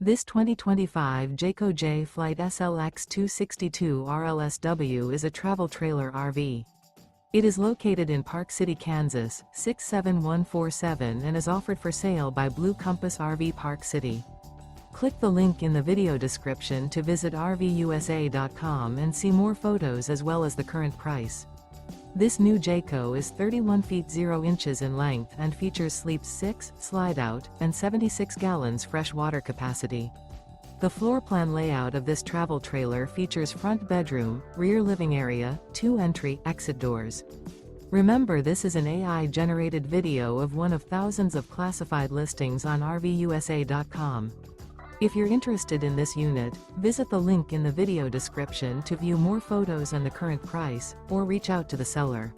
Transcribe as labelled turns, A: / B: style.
A: This 2025 Jayco Jay Flight SLX 262 RLSW is a travel trailer RV. It is located in Park City, Kansas, 67147 and is offered for sale by Blue Compass RV Park City. Click the link in the video description to visit RVUSA.com and see more photos as well as the current price. This new Jayco is 31 feet 0 inches in length and features sleeps 6, slide-out, and 76 gallons fresh water capacity. The floor plan layout of this travel trailer features front bedroom, rear living area, 2 entry/exit doors. Remember, this is an AI-generated video of one of thousands of classified listings on RVUSA.com. If you're interested in this unit, visit the link in the video description to view more photos and the current price, or reach out to the seller.